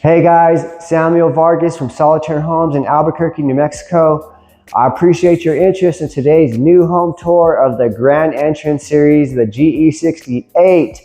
Hey guys, Samuel Vargas from Solitaire Homes in Albuquerque, New Mexico. I appreciate your interest in today's new home tour of the Grand Entrance Series, the GE68,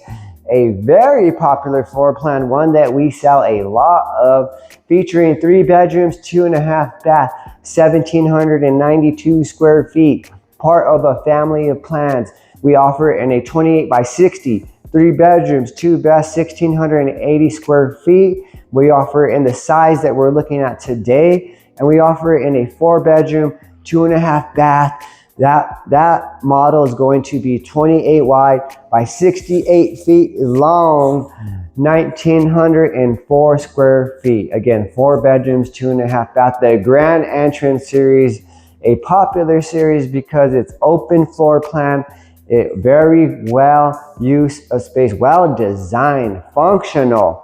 a very popular floor plan, one that we sell a lot of, featuring 3 bedrooms, 2.5 bath, 1,792 square feet, part of a family of plans. We offer it in a 28 by 60, 3 bedrooms, 2 baths, 1,680 square feet. We offer it in the size that we're looking at today, and we offer it in a 4 bedroom, 2.5 bath. That model is going to be 28 wide by 68 feet long, 1,904 square feet. Again, 4 bedrooms, 2.5 bath. The Grand Entrance Series, a popular series because it's open floor plan. It very well use of space, well designed, functional.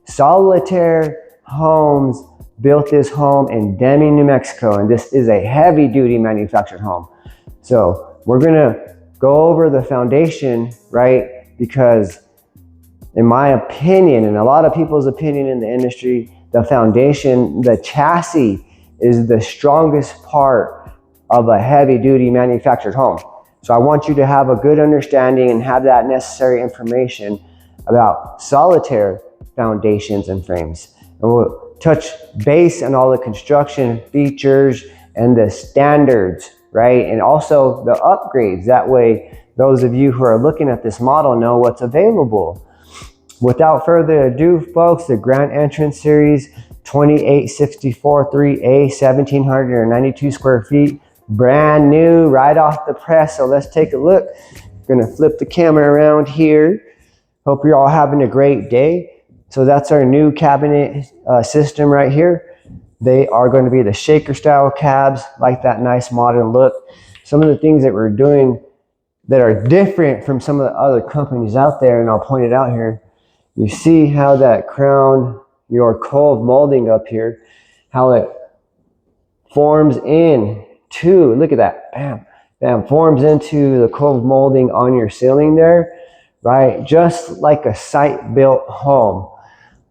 Solitaire Homes built this home in Deming, New Mexico, and this is a heavy duty manufactured home. So we're gonna go over the foundation, right? Because in my opinion, and a lot of people's opinion in the industry, the foundation, the chassis is the strongest part of a heavy duty manufactured home. So I want you to have a good understanding and have that necessary information about Solitaire foundations and frames. And we'll touch base on all the construction features and the standards, right? And also the upgrades. That way, those of you who are looking at this model know what's available. Without further ado, folks, the Grand Entrance Series 2864 3A, 1,792 square feet, brand new, right off the press. So let's take a look. I'm gonna flip the camera around here. Hope you're all having a great day. So that's our new cabinet system right here. They are going to be the shaker style cabs, like that nice modern look. Some of the things that we're doing that are different from some of the other companies out there, and I'll point it out here. You see how that crown, your cove molding up here, how it forms into, look at that, bam, bam, forms into the cove molding on your ceiling there, right? Just like a site-built home.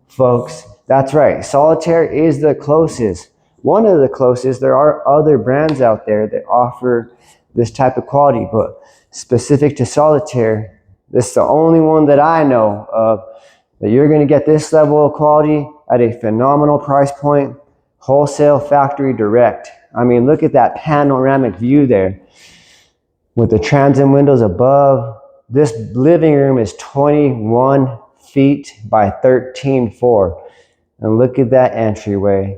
Folks, that's right. Solitaire is the closest, one of the closest. There are other brands out there that offer this type of quality, but specific to Solitaire, this is the only one that I know of that you're going to get this level of quality at a phenomenal price point, wholesale factory direct. I mean, look at that panoramic view there with the transom windows above. This living room is 21 feet by 13.4, and look at that entryway.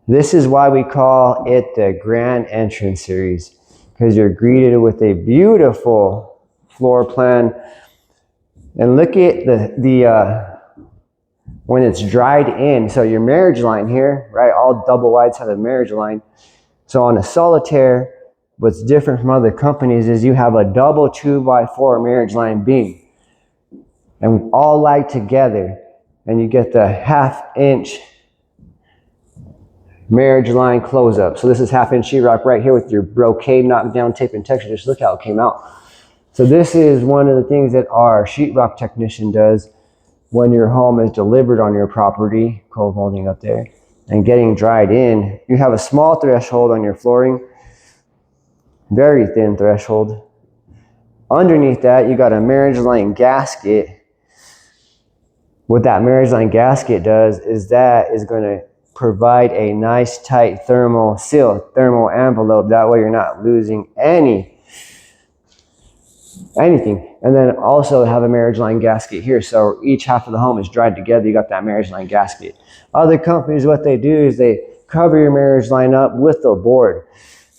This is why we call it the Grand Entrance Series, because you're greeted with a beautiful floor plan. And look at the when it's dried in. So your marriage line here, right? All double wides have a marriage line. So on a Solitaire, what's different from other companies is you have a double 2x4 marriage line beam, and all lie together, and you get the 1/2 inch marriage line close up. So this is 1/2 inch sheetrock right here with your brocade knockdown tape and texture. Just look how it came out. So this is one of the things that our sheetrock technician does when your home is delivered on your property, cove molding up there, and getting dried in. You have a small threshold on your flooring, very thin threshold. Underneath that, you got a marriage line gasket. What that marriage line gasket does is that is going to provide a nice tight thermal seal, thermal envelope. That way you're not losing anything. And then also have a marriage line gasket here. So each half of the home is dried together. You got that marriage line gasket. Other companies, what they do is they cover your marriage line up with a board.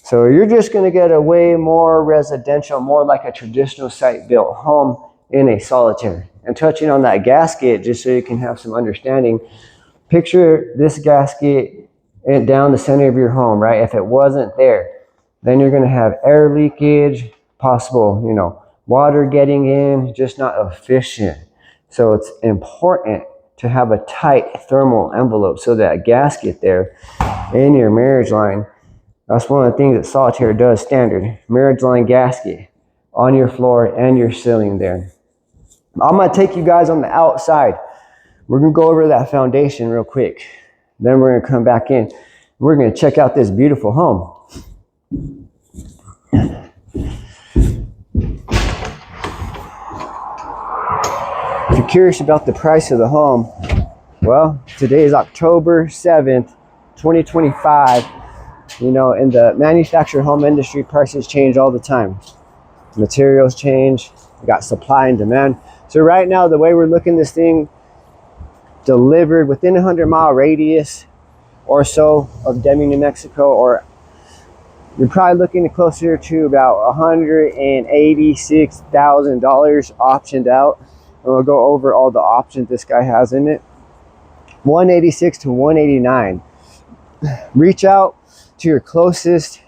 So you're just going to get a way more residential, more like a traditional site-built home in a Solitaire. And touching on that gasket, just so you can have some understanding, picture this gasket down the center of your home, right? If it wasn't there, then you're going to have air leakage, possible, water getting in, just not efficient. So it's important to have a tight thermal envelope. So that gasket there in your marriage line, that's one of the things that Solitaire does standard. Marriage line gasket on your floor and your ceiling there. I'm going to take you guys on the outside. We're gonna go over that foundation real quick. Then we're gonna come back in. We're gonna check out this beautiful home. If you're curious about the price of the home, well, today is October 7th, 2025. You know, in the manufactured home industry, prices change all the time. Materials change, we got supply and demand. So right now, the way we're looking at this thing, delivered within a 100-mile radius or so of Deming, New Mexico, or you're probably looking closer to about $186,000 optioned out. And we'll go over all the options this guy has in it. 186 to 189. Reach out to your closest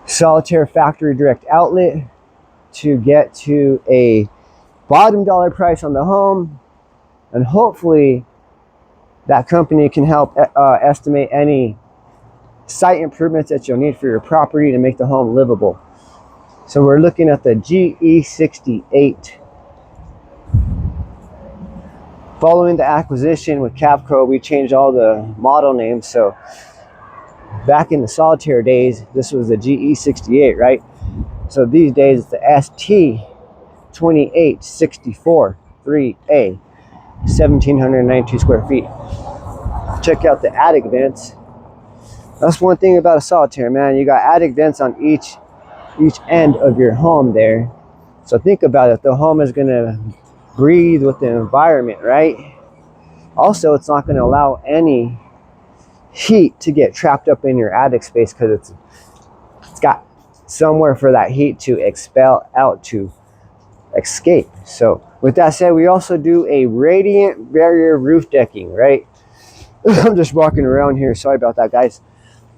Solitaire factory direct outlet to get to a bottom dollar price on the home, and hopefully that company can help estimate any site improvements that you'll need for your property to make the home livable. So we're looking at the GE68. Following the acquisition with Cavco, we changed all the model names. So back in the Solitaire days, this was the GE68, right? So these days it's the ST2864 3A, 1,792 square feet. Check out the attic vents. That's one thing about a Solitaire, man. You got attic vents on each end of your home there. So think about it. The home is gonna breathe with the environment, right? Also, it's not gonna allow any heat to get trapped up in your attic space because it's got somewhere for that heat to expel out, to escape. So with that said, we also do a radiant barrier roof decking, right? I'm just walking around here, sorry about that, guys.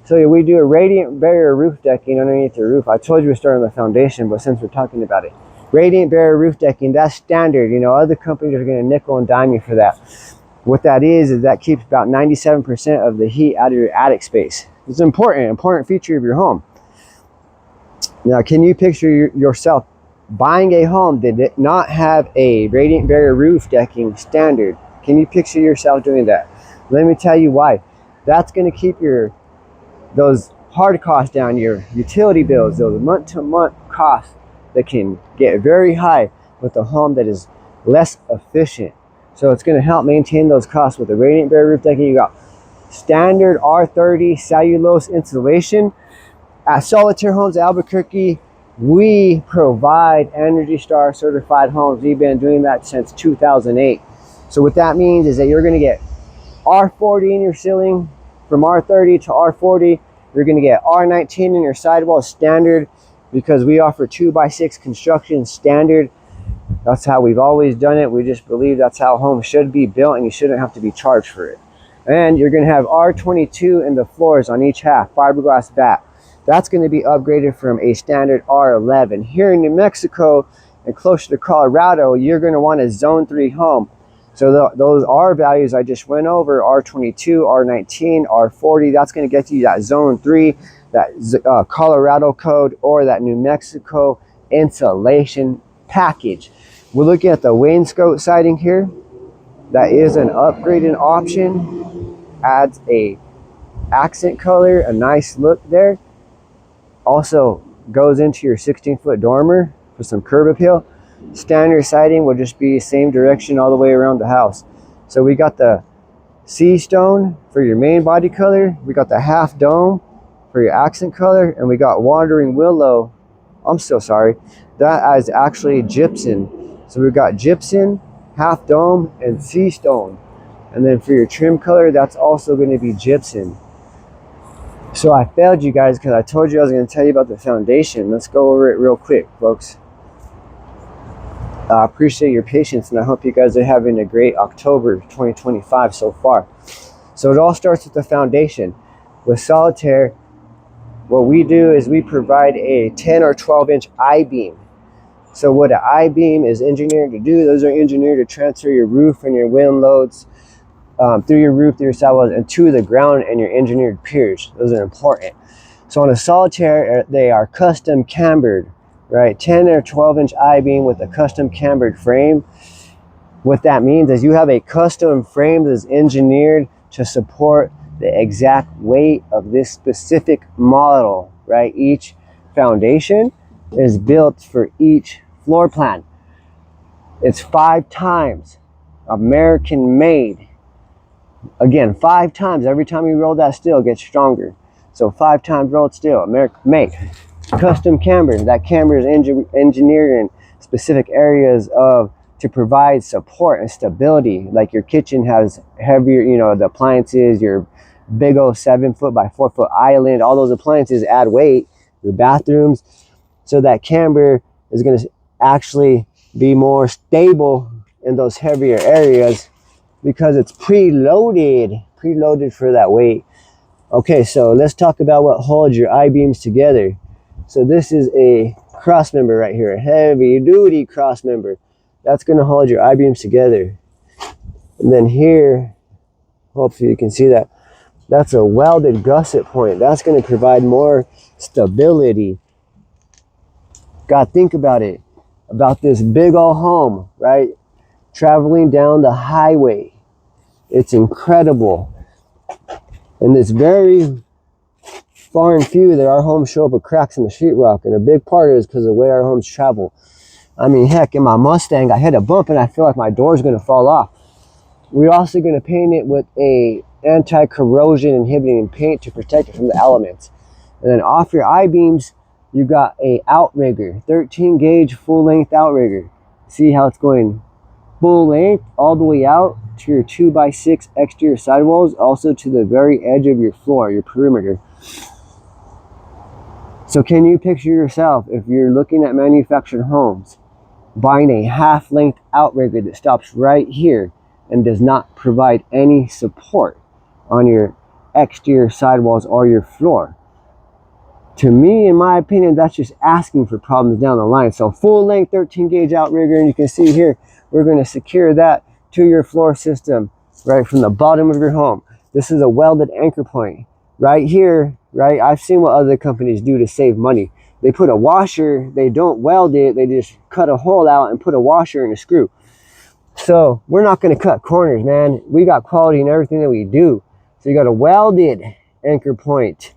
So yeah, we do a radiant barrier roof decking underneath the roof. I told you we're starting the foundation, but since we're talking about it, radiant barrier roof decking, that's standard. You know, other companies are going to nickel and dime you for that. What that is that keeps about 97% of the heat out of your attic space. It's an important feature of your home. Now, can you picture yourself buying a home that did not have a radiant barrier roof decking standard? Can you picture yourself doing that? Let me tell you why. That's going to keep those hard costs down, your utility bills, those month-to-month costs that can get very high with a home that is less efficient. So it's going to help maintain those costs with the radiant barrier roof decking. You got standard R30 cellulose insulation. At Solitaire Homes Albuquerque, we provide Energy Star certified homes. We've been doing that since 2008. So what that means is that you're going to get R40 in your ceiling. From R30 to R40, you're going to get R19 in your sidewall standard, because we offer 2x6 construction standard. That's how we've always done it. We just believe that's how homes should be built, and you shouldn't have to be charged for it. And you're going to have R22 in the floors on each half, fiberglass batt. That's going to be upgraded from a standard R11. Here in New Mexico and closer to Colorado, you're going to want a zone 3 home. So those R values I just went over, R22, R19, R40, that's going to get you that zone 3, that Colorado code, or that New Mexico insulation package. We're looking at the wainscot siding here. That is an upgraded option. Adds a accent color, a nice look there. Also goes into your 16-foot dormer for some curb appeal. Standard siding will just be same direction all the way around the house. So we got the sea stone for your main body color. We got the half dome for your accent color, and we got wandering willow. I'm so sorry. That is actually gypsum. So we've got gypsum, half dome, and sea stone. And then for your trim color, that's also going to be gypsum. So I failed you guys because I told you I was going to tell you about the foundation. Let's go over it real quick, folks. I appreciate your patience, and I hope you guys are having a great October 2025 so far. So it all starts with the foundation. With Solitaire, what we do is we provide a 10 or 12-inch I-beam. So what an I-beam is engineered to do, those are engineered to transfer your roof and your wind loads through your roof, through your sidewalls, and to the ground and your engineered piers. Those are important. So on a Solitaire, they are custom cambered, right? 10 or 12-inch I-beam with a custom cambered frame. What that means is you have a custom frame that is engineered to support the exact weight of this specific model, right? Each foundation is built for each floor plan. It's 5 times American made. Again, 5 times. Every time you roll that steel, it gets stronger. So 5 times rolled steel, American made. Custom camber. That camber is engineered in specific areas to provide support and stability. Like your kitchen has heavier, the appliances, your big old 7 foot by 4 foot island, all those appliances add weight. Your bathrooms. So that camber is going to actually be more stable in those heavier areas because it's preloaded for that weight. Okay, so let's talk about what holds your I-beams together. So this is a cross member right here, a heavy duty cross member. That's going to hold your I-beams together. And then here, hopefully you can see that, that's a welded gusset point. That's going to provide more stability. God, think about it, about this big old home, right? Traveling down the highway. It's incredible. And it's very far and few that our homes show up with cracks in the sheetrock. And a big part is because of the way our homes travel. I mean, heck, in my Mustang, I hit a bump and I feel like my door's going to fall off. We're also going to paint it with a anti-corrosion inhibiting paint to protect it from the elements. And then off your I-beams, you got a outrigger, 13 gauge full length outrigger. See how it's going full length all the way out to your 2x6 exterior sidewalls, also to the very edge of your floor, your perimeter. So can you picture yourself, if you're looking at manufactured homes, buying a half-length outrigger that stops right here and does not provide any support on your exterior sidewalls or your floor? To me, in my opinion, that's just asking for problems down the line. So full-length 13 gauge outrigger, and you can see here, we're going to secure that to your floor system right from the bottom of your home. This is a welded anchor point right here, right? I've seen what other companies do to save money. They put a washer, they don't weld it, they just cut a hole out and put a washer and a screw. So we're not going to cut corners, man. We got quality in everything that we do. So you got a welded anchor point,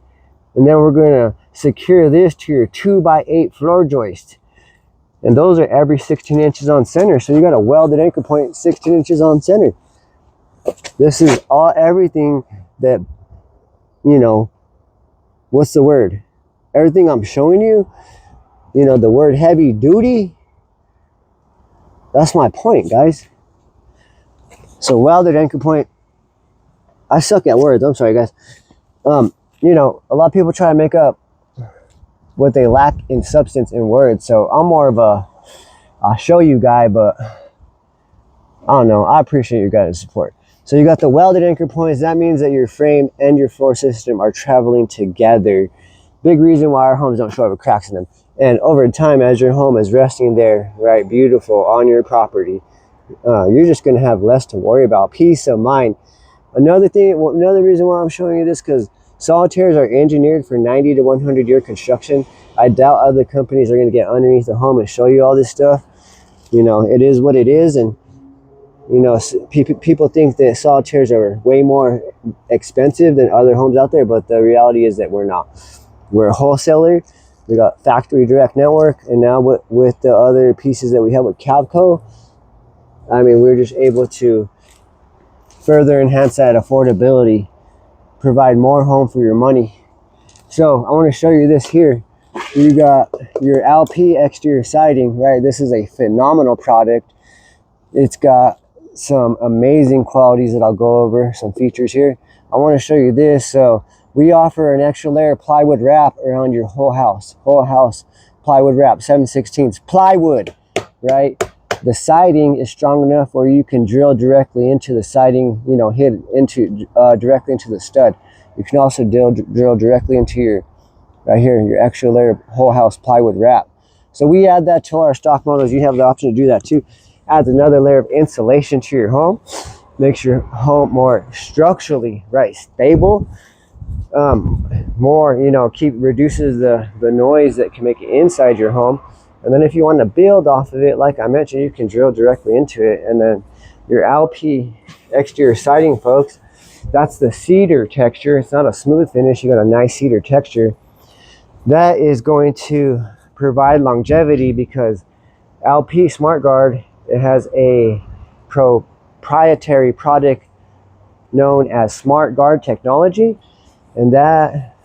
and then we're going to secure this to your 2x8 floor joist. And those are every 16 inches on center. So you got a welded anchor point 16 inches on center. This is everything that, what's the word? Everything I'm showing you, the word heavy duty, that's my point, guys. So welded anchor point, I suck at words, I'm sorry, guys. A lot of people try to make up what they lack in substance in words. So I'm more of I'll show you guy, but I don't know. I appreciate your guys' support. So you got the welded anchor points. That means that your frame and your floor system are traveling together. Big reason why our homes don't show up with cracks in them. And over time, as your home is resting there, right, beautiful on your property, you're just going to have less to worry about. Peace of mind. Another reason why I'm showing you this, because Solitaires are engineered for 90 to 100 year construction. I doubt other companies are going to get underneath the home and show you all this stuff. It is what it is. And, people think that Solitaires are way more expensive than other homes out there. But the reality is that we're not. We're a wholesaler. We got factory direct network. And now with the other pieces that we have with Cavco, I mean, we're just able to further enhance that affordability, provide more home for your money. So I want to show you this here. You got your LP exterior siding, right? This is a phenomenal product. It's got some amazing qualities that I'll go over, some features here. I want to show you this. So we offer an extra layer plywood wrap around your whole house plywood wrap, 7/16 plywood, right? The siding is strong enough where you can drill directly into the siding, hit into directly into the stud. You can also drill directly into your, right here, your extra layer whole house plywood wrap. So we add that to our stock models. You have the option to do that too. Adds another layer of insulation to your home. Makes your home more structurally, right, stable. More, reduces the noise that can make it inside your home. And then if you want to build off of it, like I mentioned, you can drill directly into it and then your LP exterior siding, folks. That's the cedar texture. It's not a smooth finish. You got a nice cedar texture. That is going to provide longevity because LP SmartGuard, it has a proprietary product known as SmartGuard technology, and that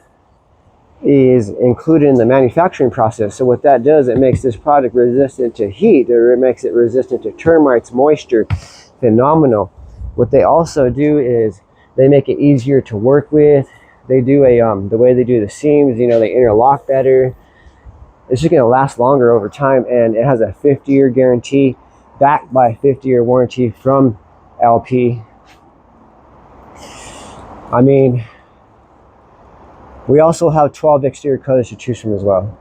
is included in the manufacturing process. So what that does, it makes this product resistant to heat, or it makes it resistant to termites, moisture. Phenomenal. What they also do is they make it easier to work with. They do the way they do the seams, you know, they interlock better. It's just going to last longer over time, and it has a 50-year guarantee backed by a 50-year warranty from LP. I mean, we also have 12 exterior colors to choose from as well.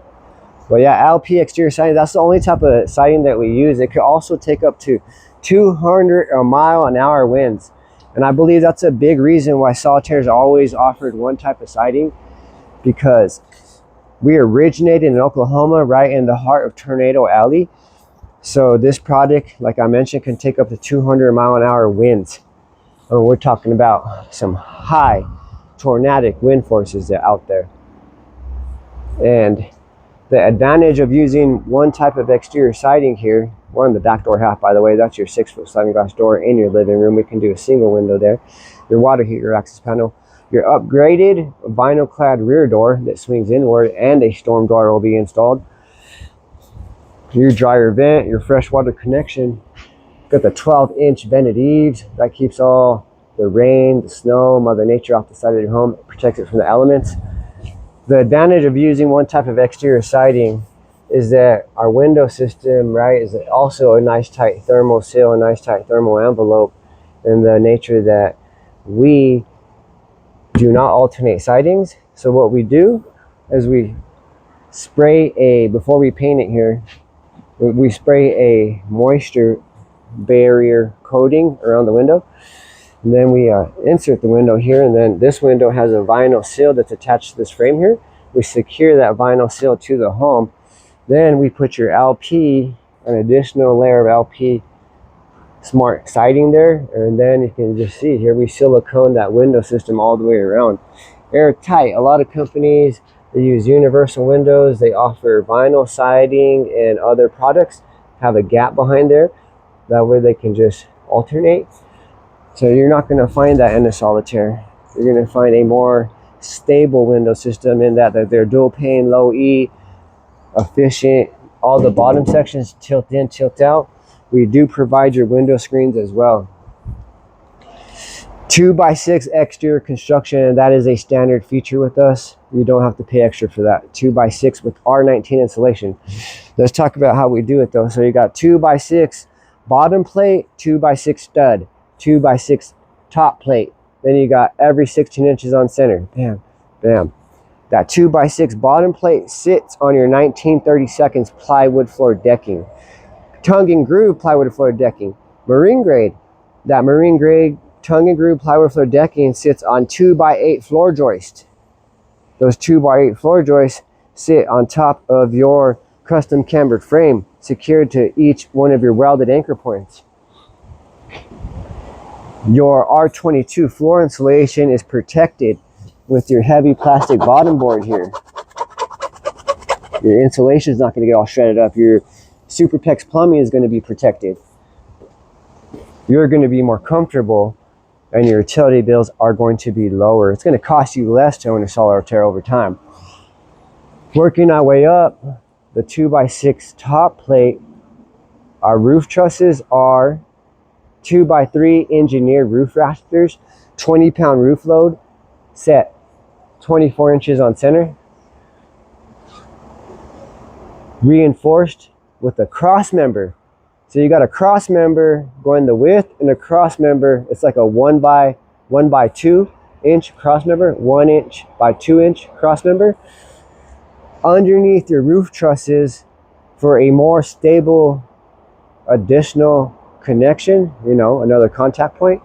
But yeah, LP exterior siding, that's the only type of siding that we use. It could also take up to 200-mile-an-hour winds. And I believe that's a big reason why Solitaire's always offered one type of siding, because we originated in Oklahoma, right in the heart of Tornado Alley. So this product, like I mentioned, can take up to 200-mile-an-hour winds. And we're talking about some high tornadic wind forces that are out there. And the advantage of using one type of exterior siding here, we're on the back door half, by the way, that's your 6-foot sliding glass door in your living room. We can do a single window there. Your water heater access panel, your upgraded vinyl clad rear door that swings inward, and a storm door will be installed. Your dryer vent, your freshwater connection. Got the 12-inch vented eaves that keeps all the rain, the snow, Mother Nature off the side of your home. It protects it from the elements. The advantage of using one type of exterior siding is that our window system, right, is also a nice tight thermal seal, a nice tight thermal envelope, in the nature that we do not alternate sidings. So what we do is we spray before we paint it here, we spray a moisture barrier coating around the window. And then we insert the window here, and then this window has a vinyl seal that's attached to this frame here. We secure that vinyl seal to the home. Then we put your LP, an additional layer of LP smart siding there, and then you can just see here we silicone that window system all the way around. Airtight. A lot of companies, they use universal windows. They offer vinyl siding and other products have a gap behind there. That way they can just alternate. So you're not going to find that in a Solitaire. You're going to find a more stable window system in that they're dual pane, low E, efficient. All the bottom sections tilt in, tilt out. We do provide your window screens as well. 2x6 exterior construction, that is a standard feature with us. You don't have to pay extra for that. 2x6 with R19 insulation. Let's talk about how we do it though. So you got 2x6 bottom plate, 2x6 stud, 2x6 top plate. Then you got every 16 inches on center. Bam, bam. That 2x6 bottom plate sits on your 1932 plywood floor decking. Tongue and groove plywood floor decking. Marine grade. That marine grade tongue and groove plywood floor decking sits on 2x8 floor joists. Those 2x8 floor joists sit on top of your custom cambered frame, secured to each one of your welded anchor points. Your R22 floor insulation is protected with your heavy plastic bottom board here. Your insulation is not going to get all shredded up. Your Superpex plumbing is going to be protected. You're going to be more comfortable, and your utility bills are going to be lower. It's going to cost you less to own a Solitaire over time. Working our way up, the 2x6 top plate, our roof trusses are 2x3 engineered roof rafters, 20-pound roof load, set 24 inches on center. Reinforced with a cross member. So you got a cross member going the width, and a cross member, it's like a 1 by 2 inch cross member, 1 inch by 2 inch cross member underneath your roof trusses for a more stable additional connection, you know, another contact point,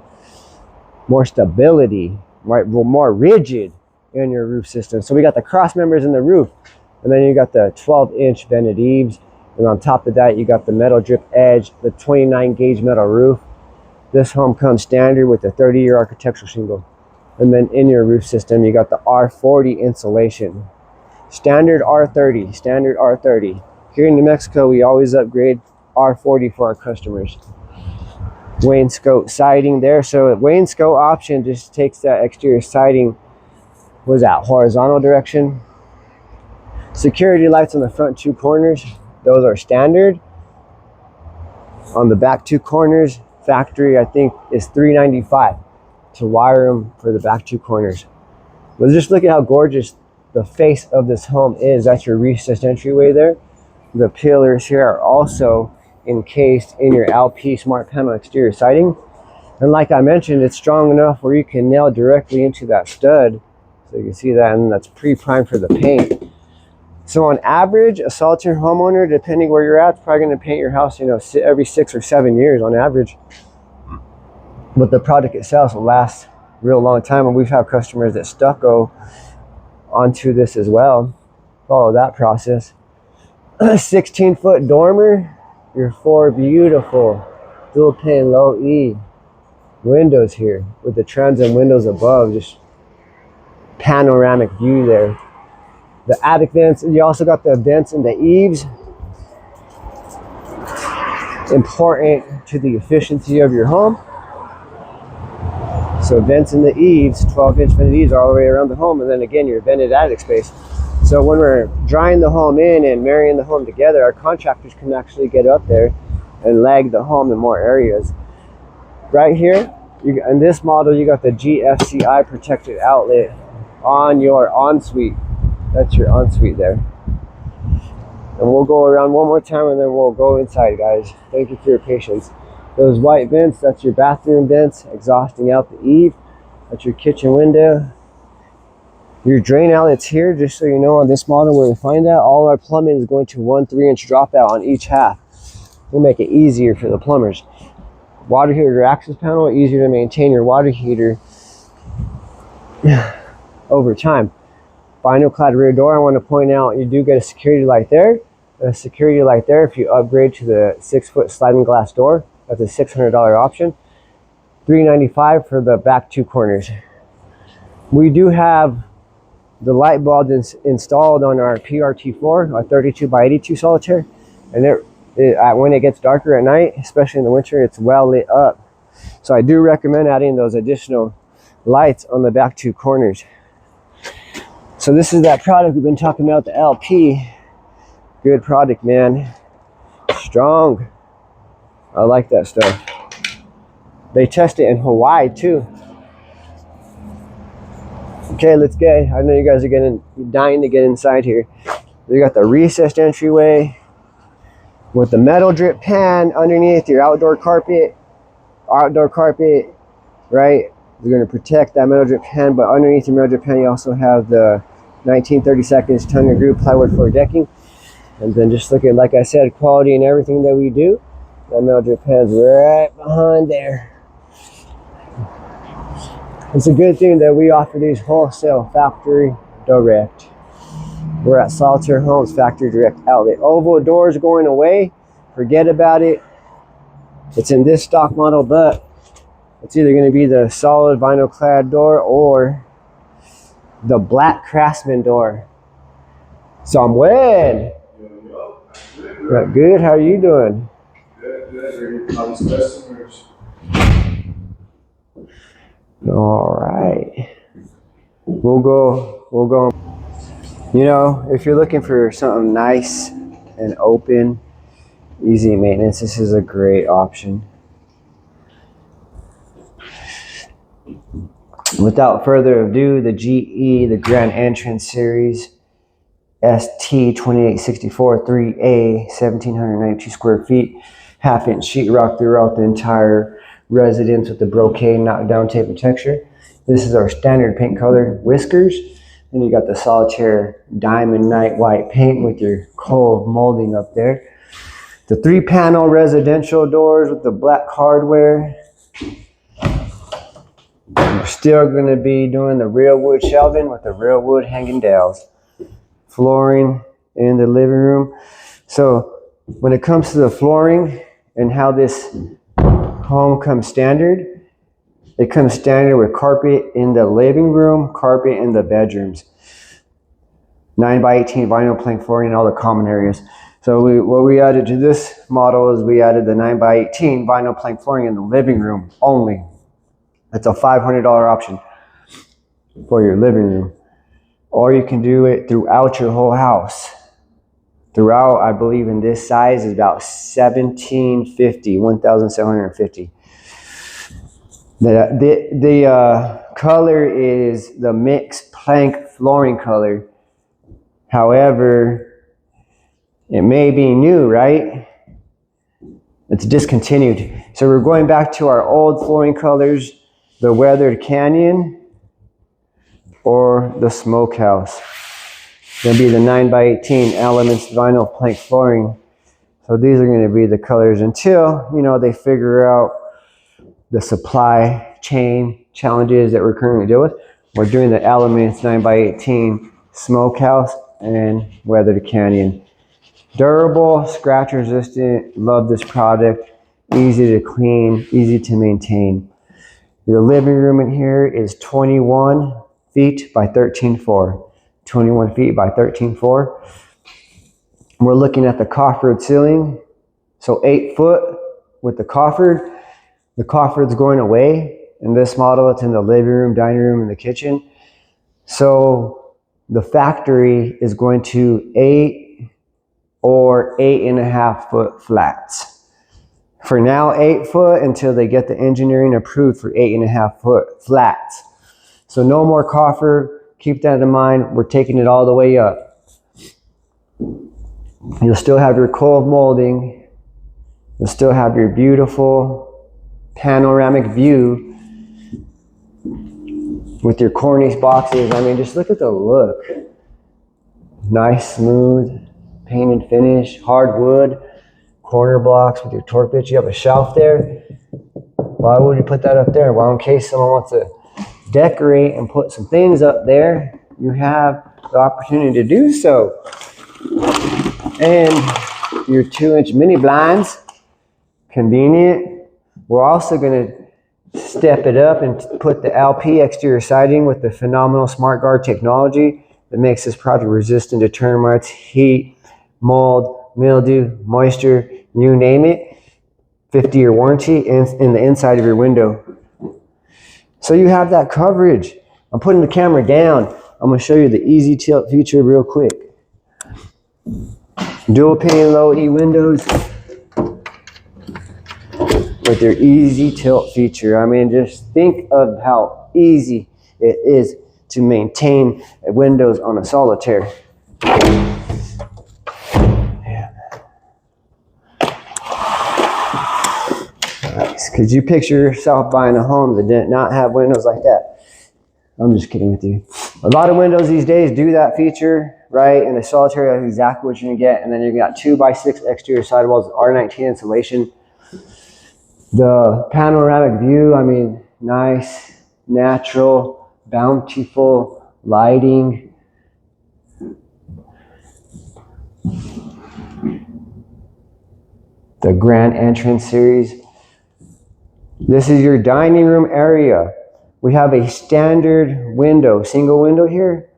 more stability, right, more rigid in your roof system. So we got the cross members in the roof, and then you got the 12-inch vented eaves, and on top of that you got the metal drip edge, the 29 gauge metal roof. This home comes standard with a 30-year architectural shingle. And then in your roof system, you got the R40 insulation. Standard R30, standard R30. Here in New Mexico, we always upgrade R40 for our customers. Wainscot siding there. So wainscot option just takes that exterior siding, what is that, horizontal direction. Security lights on the front two corners, those are standard. On the back two corners, factory, I think, is $395 to wire them for the back two corners. But just look at how gorgeous the face of this home is. That's your recessed entryway there. The pillars here are also encased in your LP smart panel exterior siding. And like I mentioned, it's strong enough where you can nail directly into that stud. So you can see that, and that's pre-primed for the paint. So on average, a Solitaire homeowner, depending where you're at, is probably going to paint your house, you know, every 6 or 7 years on average. But the product itself will last a real long time, and we've had customers that stucco onto this as well. Follow that process. 16-foot dormer, your 4 beautiful dual pane low E windows here with the transom windows above, just panoramic view there. The attic vents, you also got the vents in the eaves. Important to the efficiency of your home. So vents in the eaves, 12-inch vented eaves all the way around the home, and then again your vented attic space. So when we're drying the home in and marrying the home together, our contractors can actually get up there and lag the home in more areas. Right here, in this model, you got the GE68 protected outlet on your ensuite. That's your ensuite there. And we'll go around one more time and then we'll go inside, guys. Thank you for your patience. Those white vents, that's your bathroom vents, exhausting out the eave. That's your kitchen window. Your drain outlets here, just so you know, on this model where we find that, all our plumbing is going to 1 3-inch dropout on each half. We'll make it easier for the plumbers. Water heater access panel, easier to maintain your water heater over time. Vinyl clad rear door, I want to point out you do get a security light there. A security light there if you upgrade to the 6-foot sliding glass door. That's a $600 option. $395 for the back two corners. We do have the light bulbs installed on our PRT4, our 32 by 82 Solitaire, and when it gets darker at night, especially in the winter, it's well lit up. So I do recommend adding those additional lights on the back two corners. So this is that product we've been talking about, the LP. Good product, man. Strong. I like that stuff. They test it in Hawaii too. Okay, let's get. I know you guys are dying to get inside here. You got the recessed entryway with the metal drip pan underneath your outdoor carpet. Right? You're going to protect that metal drip pan, but underneath your metal drip pan, you also have the 1932 tongue and groove plywood floor decking. And then just look at, like I said, quality and everything that we do. That metal drip pan's right behind there. It's a good thing that we offer these wholesale factory direct. We're at Solitaire Homes Factory Direct Outlet. Oval doors going away. Forget about it. It's in this stock model, but it's either going to be the solid vinyl clad door or the black Craftsman door. Samuel. Good. How are you doing? Good. All these customers. All right. We'll go. You know, if you're looking for something nice and open, easy maintenance, this is a great option. Without further ado, the GE, the Grand Entrance Series, ST2864 3A, 1,792 square feet, half-inch sheetrock throughout the entire residence with the brocade knockdown tape and texture. This is our standard paint color, whiskers. Then you got the Solitaire Diamond Night White paint with your cold molding up there. The 3-panel residential doors with the black hardware. We're still going to be doing the real wood shelving with the real wood hanging dowels. Flooring in the living room. So when it comes to the flooring and how this home comes standard. It comes standard with carpet in the living room, carpet in the bedrooms. 9x18 vinyl plank flooring in all the common areas. So what we added to this model is we added the 9x18 vinyl plank flooring in the living room only. That's a $500 option for your living room. Or you can do it throughout your whole house. Throughout, I believe in this size is about 1,750. The color is the mixed plank flooring color. However, it may be new, right? It's discontinued. So we're going back to our old flooring colors, the weathered canyon or the smokehouse. It's going to be the 9x18 elements vinyl plank flooring. So these are going to be the colors until, they figure out the supply chain challenges that we're currently dealing with. We're doing the elements 9x18 smokehouse and weathered canyon. Durable, scratch resistant, love this product. Easy to clean, easy to maintain. Your living room in here is 21 feet by 13.4. 21 feet by 13.4. We're looking at the coffered ceiling. So 8 foot with the coffered. The coffered's going away. In this model, it's in the living room, dining room, and the kitchen. So the factory is going to 8 or 8.5 foot flats. For now, 8 foot until they get the engineering approved for 8.5 foot flats. So no more coffer. Keep that in mind. We're taking it all the way up. You'll still have your cold molding. You'll still have your beautiful panoramic view with your cornice boxes. I mean, just look at the look. Nice, smooth, painted finish, hardwood, corner blocks with your torque bits. You have a shelf there. Why would you put that up there? Well, in case someone wants to decorate and put some things up there, you have the opportunity to do so. And your 2-inch mini blinds, convenient. We're also going to step it up and put the LP exterior siding with the phenomenal Smart Guard technology that makes this product resistant to termites, heat, mold, mildew, moisture, you name it. 50-year warranty in the inside of your window. So you have that coverage. I'm putting the camera down. I'm going to show you the easy tilt feature real quick. Dual pane low E windows with their easy tilt feature. I mean, just think of how easy it is to maintain windows on a Solitaire. Nice. Could you picture yourself buying a home that did not have windows like that? I'm just kidding with you. A lot of windows these days do that feature, right? And a Solitaire, that's exactly what you're going to get. And then you've got 2x6 exterior sidewalls, R19 insulation. The panoramic view, I mean, nice, natural, bountiful lighting. The grand entrance series. This is your dining room area. We have a standard window, single window here.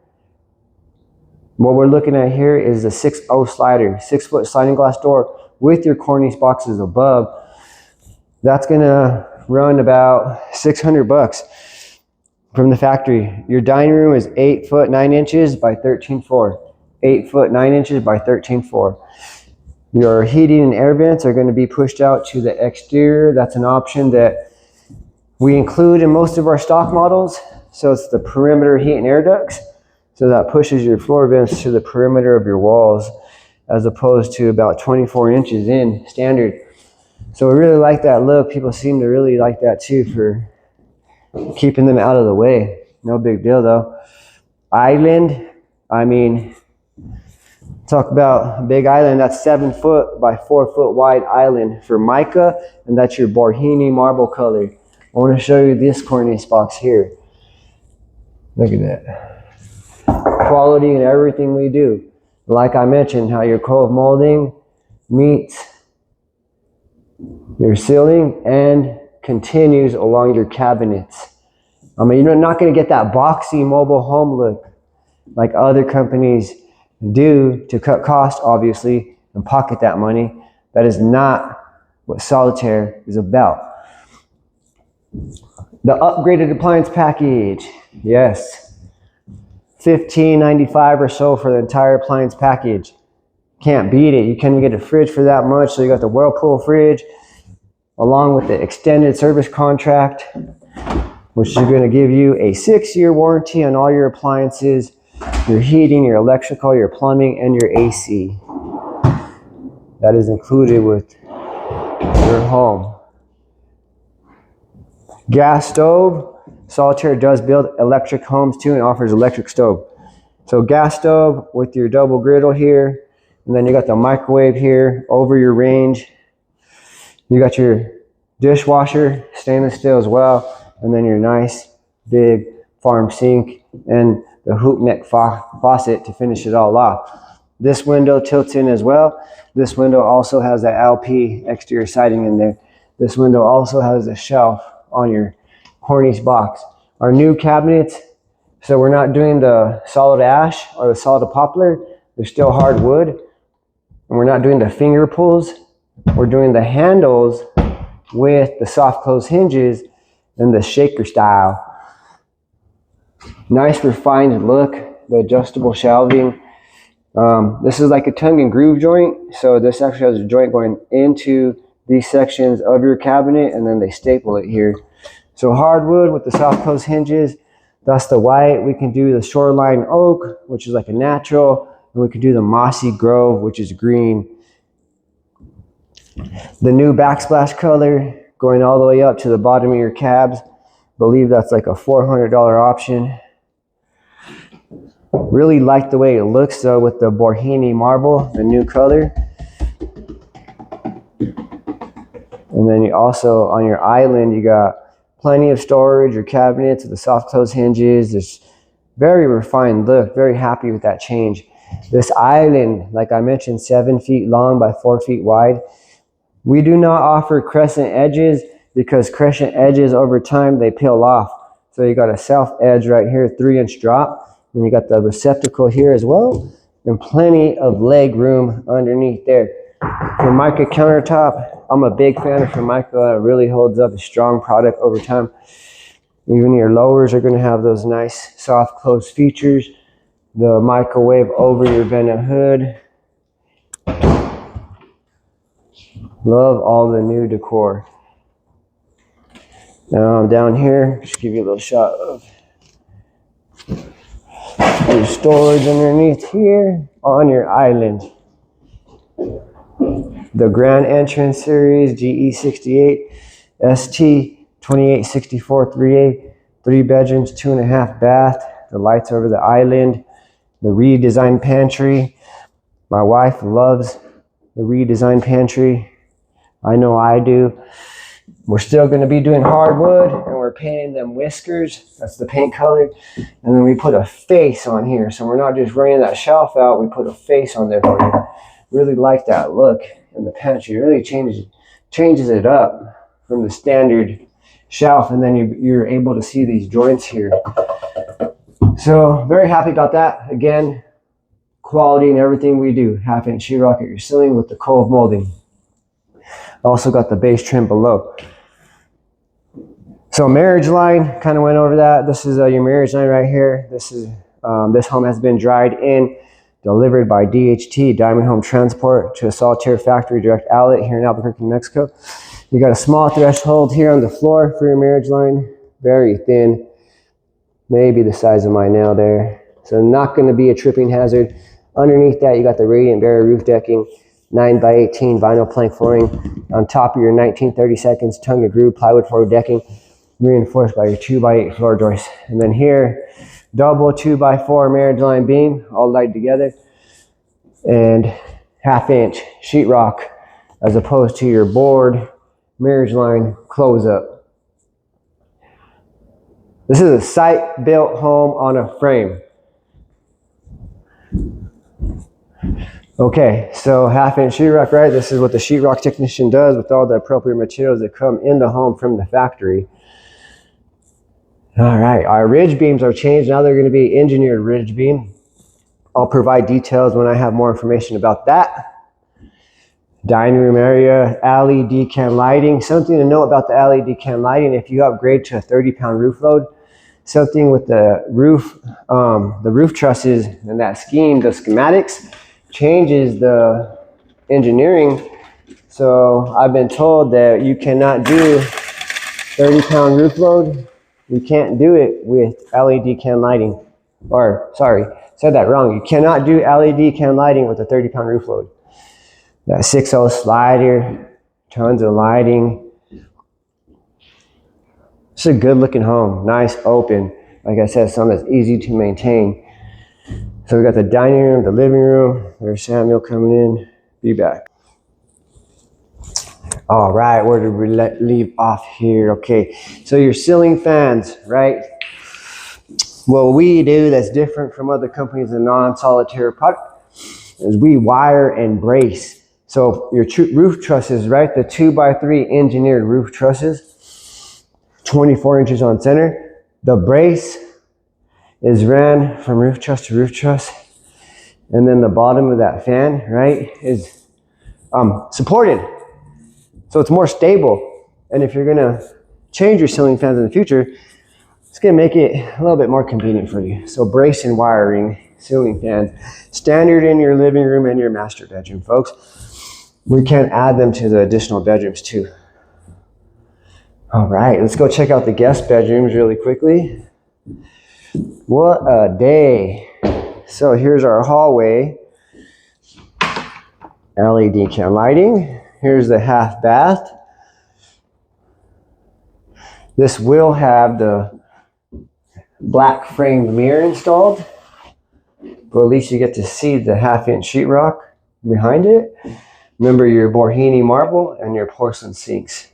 What we're looking at here is the 6.0 slider, 6 foot sliding glass door with your cornice boxes above. That's gonna run about $600 from the factory. Your dining room is 8 foot 9 inches by 13.4. 8 foot 9 inches by 13.4. Your heating and air vents are going to be pushed out to the exterior. That's an option that we include in most of our stock models. So it's the perimeter heat and air ducts. So that pushes your floor vents to the perimeter of your walls as opposed to about 24 inches in standard. So we really like that look. People seem to really like that too for keeping them out of the way. No big deal though. Island, I mean, talk about a big island. That's 7 foot by 4 foot wide island for mica, and that's your Borghini marble color. I want to show you this cornice box here. Look at that. Quality in everything we do. Like I mentioned, how your cold molding meets your ceiling and continues along your cabinets. I mean, you're not going to get that boxy mobile home look like other companies do to cut costs, obviously, and pocket that money. That is not what Solitaire is about. The upgraded appliance package. Yes. $15.95 or so for the entire appliance package. Can't beat it. You can't even get a fridge for that much. So you got the Whirlpool fridge along with the extended service contract, which is going to give you a 6-year warranty on all your appliances, your heating, your electrical, your plumbing, and your AC. That is included with your home. Gas stove. Solitaire does build electric homes too and offers electric stove. So gas stove with your double griddle here, and then you got the microwave here over your range. You got your dishwasher, stainless steel as well, and then your nice big farm sink and the hoop neck faucet to finish it all off. This window tilts in as well. This window also has that LP exterior siding in there. This window also has a shelf on your cornice box. Our new cabinets, so we're not doing the solid ash or the solid poplar. They're still hardwood. And we're not doing the finger pulls. We're doing the handles with the soft close hinges and the shaker style. Nice refined look, the adjustable shelving. This is like a tongue and groove joint. So this actually has a joint going into these sections of your cabinet, and then they staple it here. So hardwood with the soft close hinges. That's the white. We can do the shoreline oak, which is like a natural, and we can do the mossy grove, which is green. The new backsplash color going all the way up to the bottom of your cabs. Believe that's like a $400 option. Really like the way it looks though with the Borghini marble, the new color. And then you also on your island, you got plenty of storage, your cabinets with the soft close hinges. There's very refined look, very happy with that change. This island, like I mentioned, 7 feet long by 4 feet wide. We do not offer crescent edges because crescent edges over time, they peel off. So you got a self edge right here, 3-inch drop. And you got the receptacle here as well. And plenty of leg room underneath there. Formica countertop. I'm a big fan of Formica. It really holds up, a strong product over time. Even your lowers are going to have those nice soft close features. The microwave over your vent hood. Love all the new decor. Now I'm down here, just give you a little shot of your storage underneath here on your island. The Grand Entrance Series GE68 ST 2864-3A, 3 bedrooms, 2.5 bath. The lights over the island. The redesigned pantry. My wife loves the redesigned pantry. I know I do. We're still going to be doing hardwood, and we're painting them whiskers. That's the paint color. And then we put a face on here. So we're not just running that shelf out. We put a face on there for you. Really like that look in the pantry. It really changes it up from the standard shelf. And then you're able to see these joints here. So very happy about that. Again, quality in everything we do. 1/2-inch sheetrock at your ceiling with the cove molding. Also got the base trim below. So marriage line, kind of went over that. This is your marriage line right here. This home has been dried in, delivered by DHT, Diamond Home Transport, to a Solitaire factory direct outlet here in Albuquerque, New Mexico. You got a small threshold here on the floor for your marriage line. Very thin, maybe the size of my nail there. So not going to be a tripping hazard. Underneath that, you got the radiant barrier roof decking. 9x18 vinyl plank flooring on top of your 1932 tongue and groove plywood floor decking, reinforced by your 2x8 floor joists. And then here, double 2x4 marriage line beam, all laid together, and 1/2-inch sheetrock as opposed to your board marriage line close up. This is a site-built home on a frame. Okay, so 1/2-inch sheetrock, right? This is what the sheetrock technician does with all the appropriate materials that come in the home from the factory. All right, our ridge beams are changed. Now they're going to be engineered ridge beam. I'll provide details when I have more information about that. Dining room area, alley decant lighting. Something to know about the alley decant lighting, if you upgrade to a 30-pound roof load, something with the roof trusses and that scheme, the schematics, changes the engineering. So I've been told that you cannot do 30-pound roof load. You can't do it with LED can lighting. Or, sorry, said that wrong. You cannot do LED can lighting with a 30-pound roof load. That 6.0 slider, tons of lighting. It's a good looking home, nice, open. Like I said, something that's easy to maintain. So we got the dining room, the living room. There's Samuel coming in. Be back. All right, where did we leave off here? Okay, so your ceiling fans, right? What we do that's different from other companies and non-solitaire product is we wire and brace. So your roof trusses, right? The 2x3 engineered roof trusses, 24 inches on center. The brace is ran from roof truss to roof truss. And then the bottom of that fan, right, is supported. So it's more stable. And if you're gonna change your ceiling fans in the future, it's gonna make it a little bit more convenient for you. So brace and wiring ceiling fans, standard in your living room and your master bedroom, folks. We can add them to the additional bedrooms too. All right, let's go check out the guest bedrooms really quickly. What a day. So here's our hallway. LED can lighting. Here's the half bath. This will have the black framed mirror installed, but at least you get to see the 1/2-inch sheetrock behind it. Remember your Borghini marble and your porcelain sinks.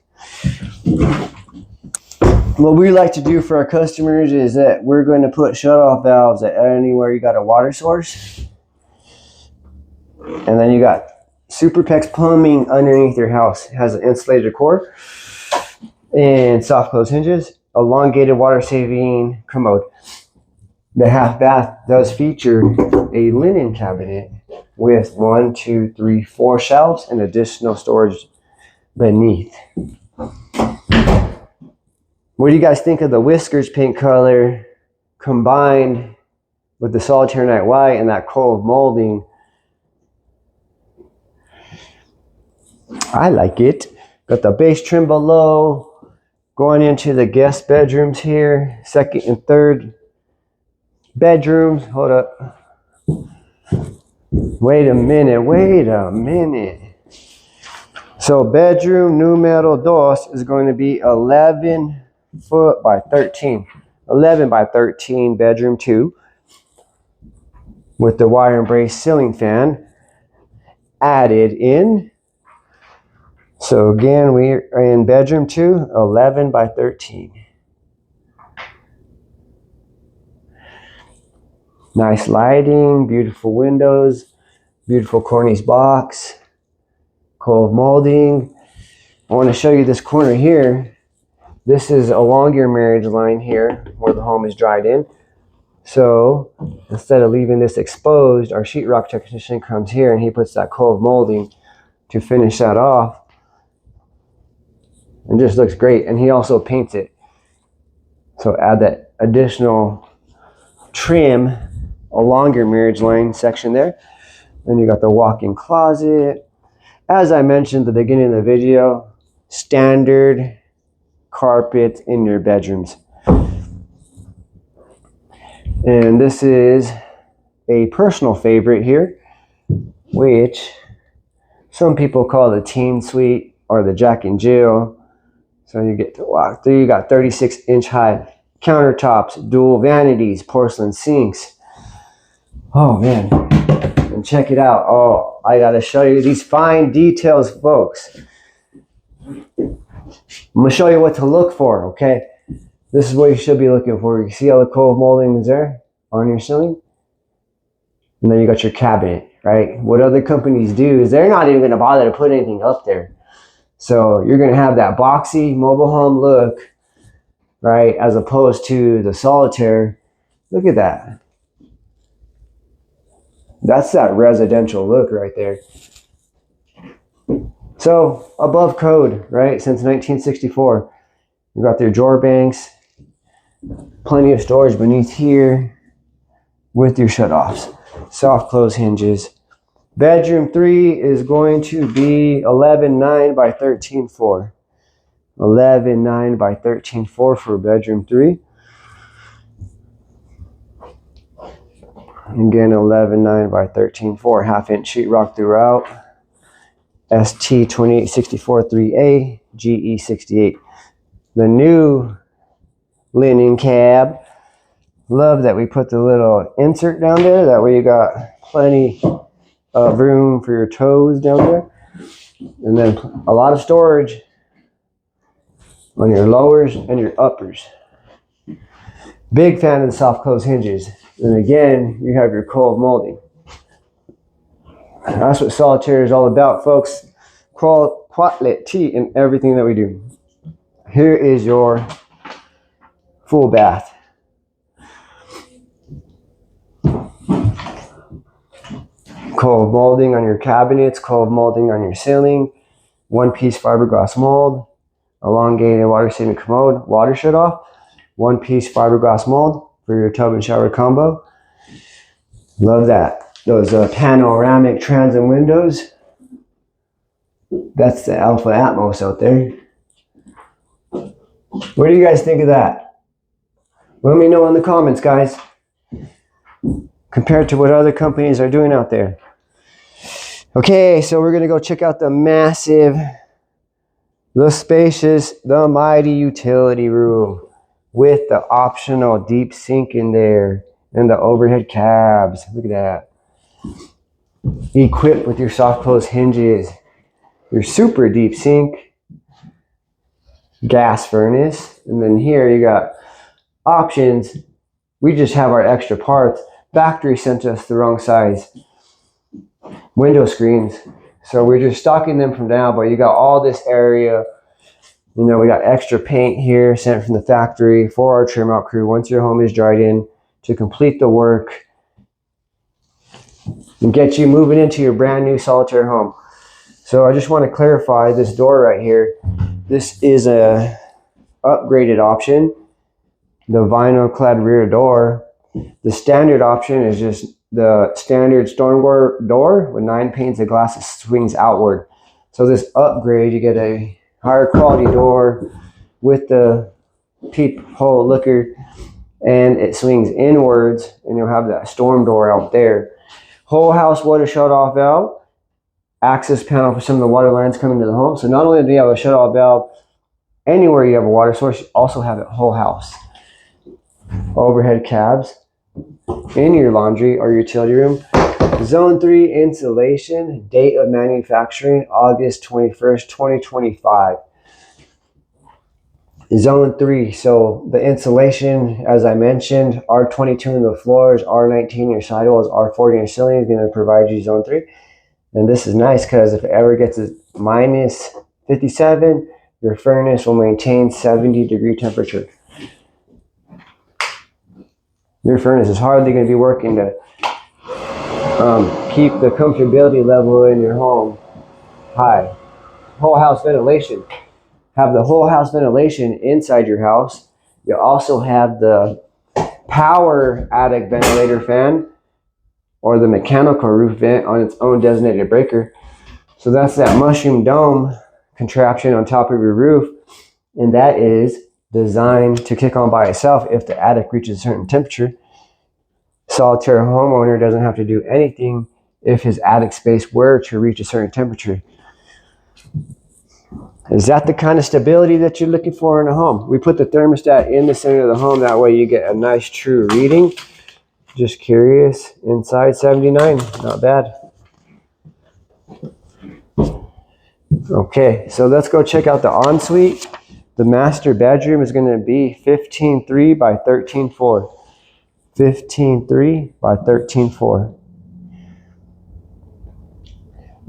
What we like to do for our customers is that we're going to put shutoff valves at anywhere you got a water source. And then you got Superpex plumbing underneath your house. It has an insulated core and soft close hinges, elongated water saving commode. The half bath does feature a linen cabinet with 1, 2, 3, 4 shelves and additional storage beneath. What do you guys think of the whiskers paint color combined with the solitaire night white and that cold molding? I like it. Got the base trim below. Going into the guest bedrooms here. Second and third bedrooms. Hold up. Wait a minute. So bedroom numero dos is going to be 11 foot by 13. 11 by 13 bedroom 2 with the wire and brace ceiling fan added in. So again, we are in bedroom 2, 11 by 13. Nice lighting, beautiful windows, beautiful cornice box, cold molding. I want to show you this corner here. This is along your marriage line here where the home is dried in. So instead of leaving this exposed, our sheetrock technician comes here and he puts that cold molding to finish that off. It just looks great. And he also paints it. So add that additional trim along your marriage line section there. Then you got the walk-in closet. As I mentioned at the beginning of the video, standard carpet in your bedrooms. And this is a personal favorite here, which some people call the teen suite or the Jack and Jill. So you get to walk through. You got 36-inch high countertops, dual vanities, porcelain sinks. Oh man, and check it out. Oh, I gotta show you these fine details, folks. I'm gonna show you what to look for, okay? This is what you should be looking for. You see how the cold molding is there on your ceiling? And then you got your cabinet. right? What other companies do is they're not even going to bother to put anything up there. So you're going to have that boxy mobile home look, right? As opposed to the Solitaire. Look at that. That's that residential look right there. So above code, right? Since 1964, you got their drawer banks, plenty of storage beneath here with your shutoffs, soft close hinges. Bedroom 3 is going to be 11.9 by 13.4. 11.9 by 13.4 for bedroom 3. Again, 11.9 by 13.4, half-inch sheetrock throughout. ST2864 3A, GE68. The new linen cab. Love that we put the little insert down there. That way you got plenty of room for your toes down there. And then a lot of storage on your lowers and your uppers. Big fan of the soft close hinges. And again, you have your cold molding. That's what Solitaire is all about, folks. Quality in everything that we do. Here is your full bath. Cold molding on your cabinets, cold molding on your ceiling, one-piece fiberglass mold, elongated water-saving commode, water shutoff, one-piece fiberglass mold for your tub and shower combo. Love that. Those panoramic transom windows. That's the Alpha Atmos out there. What do you guys think of that? Let me know in the comments, guys. Compared to what other companies are doing out there. Okay, so we're going to go check out the massive, the spacious, the mighty utility room with the optional deep sink in there and the overhead cabs. Look at that. Equipped with your soft close hinges, your super deep sink, gas furnace, and then here you got options. We just have our extra parts. Factory sent us the wrong size window screens, so we're just stocking them from now, but you got all this area. You know, we got extra paint here sent from the factory for our trim out crew once your home is dried in to complete the work and get you moving into your brand new Solitaire home. So I just want to clarify this door right here. This is a upgraded option, the vinyl clad rear door. The standard option is just the standard storm door with 9 panes of glass that swings outward. So this upgrade, you get a higher quality door with the peephole looker, and it swings inwards, and you'll have that storm door out there. Whole house water shut off valve, access panel for some of the water lines coming to the home. So not only do you have a shut off valve anywhere you have a water source, you also have it whole house. Overhead cabs in your laundry or utility room. Zone 3 insulation, date of manufacturing August 21st, 2025. Zone 3, so the insulation, as I mentioned, R22 in the floors, R19 in your sidewalls, R40 in your ceiling is going to provide you Zone 3. And this is nice because if it ever gets to minus 57, your furnace will maintain 70-degree temperature. Your furnace is hardly going to be working to keep the comfortability level in your home high. Whole house ventilation. Have the whole house ventilation inside your house. You also have the power attic ventilator fan or the mechanical roof vent on its own designated breaker. So that's that mushroom dome contraption on top of your roof, and that is designed to kick on by itself if the attic reaches a certain temperature. Solitaire homeowner doesn't have to do anything if his attic space were to reach a certain temperature. Is that the kind of stability that you're looking for in a home? We put the thermostat in the center of the home, that way you get a nice true reading. Just curious, inside 79, not bad. Okay, so let's go check out the ensuite. The master bedroom is going to be 15.3 by 13.4. 15.3 by 13.4.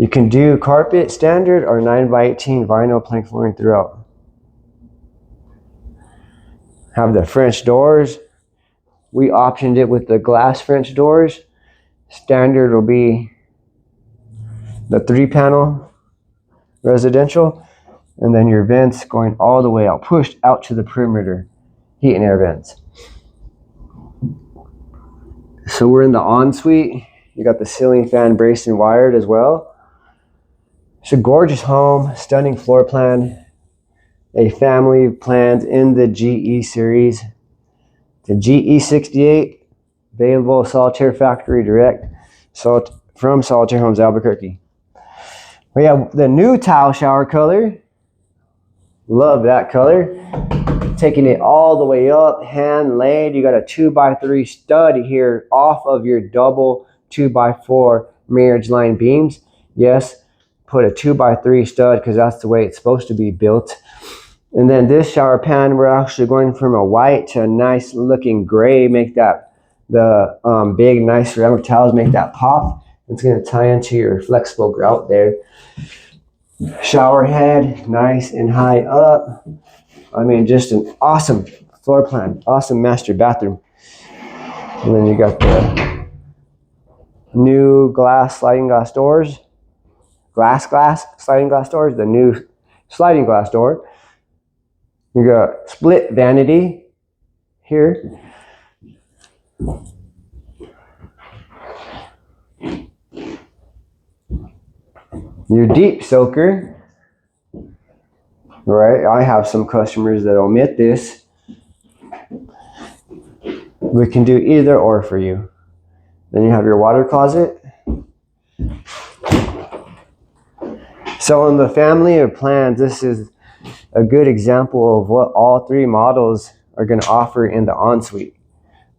You can do carpet standard or 9x18 vinyl plank flooring throughout. Have the French doors. We optioned it with the glass French doors. Standard will be the 3-panel residential, and then your vents going all the way out, pushed out to the perimeter, heat and air vents. So we're in the ensuite. You got the ceiling fan braced and wired as well. It's a gorgeous home, stunning floor plan, a family of plans in the GE series. The GE68, available Solitaire Factory Direct, from Solitaire Homes, Albuquerque. We have the new tile shower color. Love that color. Taking it all the way up, hand laid. You got a 2x3 stud here off of your double 2x4 marriage line beams. Yes, put a 2x3 stud because that's the way it's supposed to be built. And then this shower pan, we're actually going from a white to a nice looking gray. Make that the big nice ceramic tiles make that pop. It's going to tie into your flexible grout there. Shower head, nice and high up. I mean, just an awesome floor plan, awesome master bathroom. And then you got the new sliding glass doors, sliding glass doors, the new sliding glass door. You got split vanity here. Your deep soaker. Right, I have some customers that omit this. We can do either or for you. Then you have your water closet. So in the family of plans, this is a good example of what all 3 models are going to offer in the ensuite.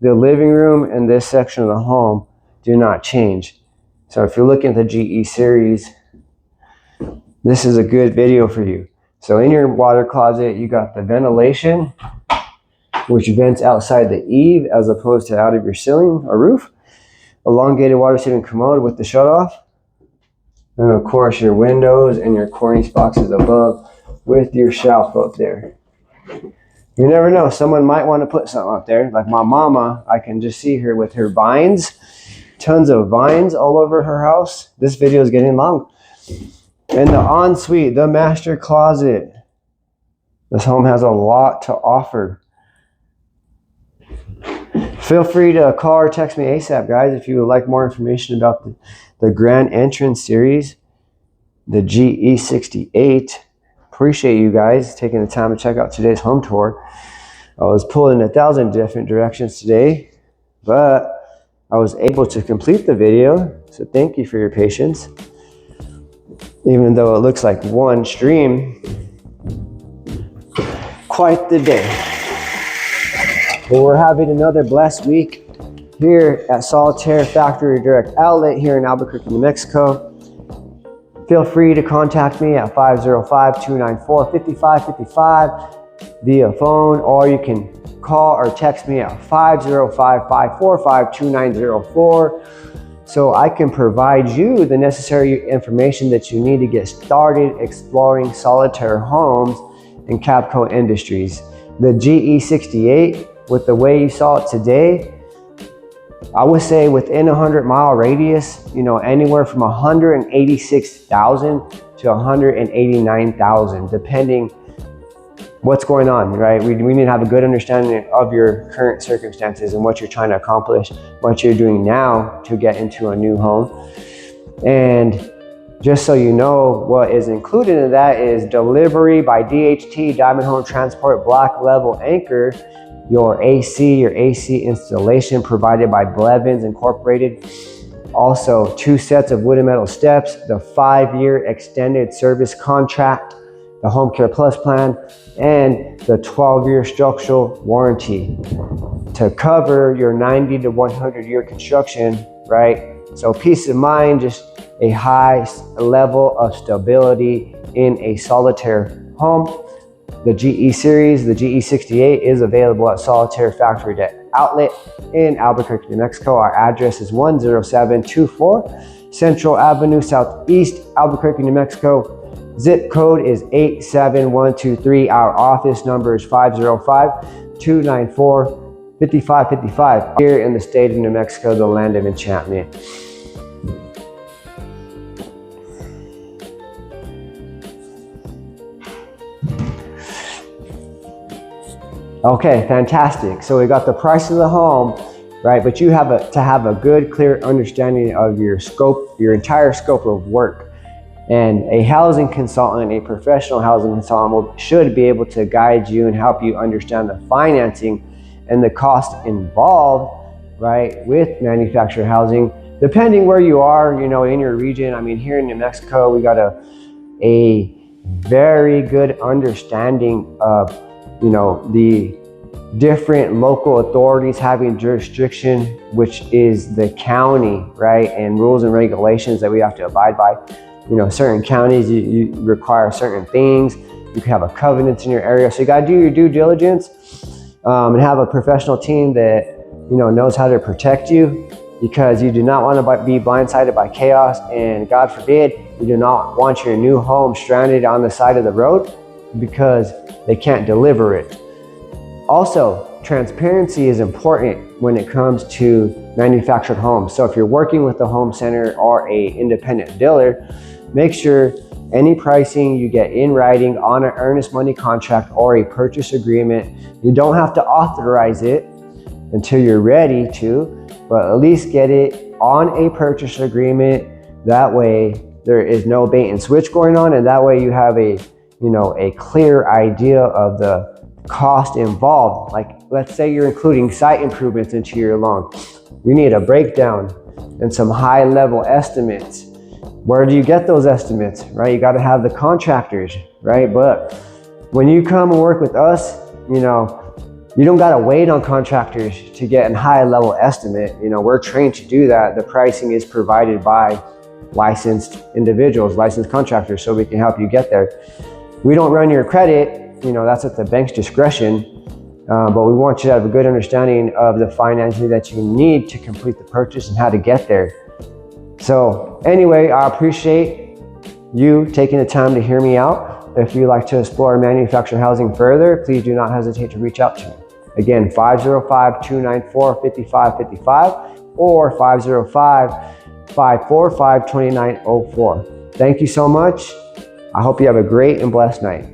The living room and this section of the home do not change. So if you're looking at the GE series, this is a good video for you. So in your water closet, you got the ventilation, which vents outside the eave as opposed to out of your ceiling or roof. Elongated water saving commode with the shutoff. And of course your windows and your cornice boxes above with your shelf up there. You never know, someone might want to put something up there. Like my mama, I can just see her with her vines. Tons of vines all over her house. This video is getting long. And the ensuite, the master closet. This home has a lot to offer. Feel free to call or text me ASAP, guys, if you would like more information about the Grand Entrance series, the GE68. Appreciate you guys taking the time to check out today's home tour. I was pulled in 1,000 different directions today, but I was able to complete the video, so thank you for your patience. Even though it looks like one stream, quite the day. Well, we're having another blessed week here at Solitaire Factory Direct Outlet here in Albuquerque, New Mexico. Feel free to contact me at 505-294-5555 via phone, or you can call or text me at 505-545-2904. So I can provide you the necessary information that you need to get started exploring Solitaire Homes and Cavco Industries. The GE68, with the way you saw it today, I would say within a 100-mile radius, you know, anywhere from 186,000 to 189,000, depending what's going on, right? We need to have a good understanding of your current circumstances and what you're trying to accomplish, what you're doing now to get into a new home. And just so you know, what is included in that is delivery by DHT, Diamond Home Transport, Black Level Anchor, your AC installation provided by Blevins Incorporated. Also, 2 sets of wood and metal steps, the 5-year extended service contract, the Home Care Plus plan, and the 12-year structural warranty to cover your 90 to 100-year construction, right? So peace of mind, just a high level of stability in a solitaire home. The GE series, the GE68, is available at Solitaire Factory Outlet in Albuquerque, New Mexico. Our address is 10724 Central Avenue Southeast, Albuquerque, New Mexico. Zip code is 87123. Our office number is 505-294-5555 here in the state of New Mexico, the land of enchantment. Okay, fantastic. So we got the price of the home, right? But you have to have a good, clear understanding of your scope, your entire scope of work. And a housing consultant, a professional housing consultant, should be able to guide you and help you understand the financing and the cost involved, right, with manufactured housing, depending where you are, you know, in your region. I mean, here in New Mexico, we got a very good understanding of, you know, the different local authorities having jurisdiction, which is the county, right, and rules and regulations that we have to abide by. You know, certain counties, you require certain things. You can have a covenant in your area. So you got to do your due diligence and have a professional team that, you know, knows how to protect you, because you do not want to be blindsided by chaos. And God forbid, you do not want your new home stranded on the side of the road because they can't deliver it. Also, transparency is important when it comes to manufactured homes. So if you're working with a home center or a independent dealer, make sure any pricing you get in writing on an earnest money contract or a purchase agreement. You don't have to authorize it until you're ready to, but at least get it on a purchase agreement. That way there is no bait and switch going on, and that way you have a, you know, a clear idea of the cost involved. Like, let's say you're including site improvements into your loan. You need a breakdown and some high level estimates. Where do you get those estimates, right? You got to have the contractors, right? But when you come and work with us, you know, you don't got to wait on contractors to get a high level estimate. You know, we're trained to do that. The pricing is provided by licensed individuals, licensed contractors, so we can help you get there. We don't run your credit. You know, that's at the bank's discretion, but we want you to have a good understanding of the financing that you need to complete the purchase and how to get there. So anyway, I appreciate you taking the time to hear me out. If you'd like to explore manufactured housing further, please do not hesitate to reach out to me. Again, 505-294-5555 or 505-545-2904. Thank you so much. I hope you have a great and blessed night.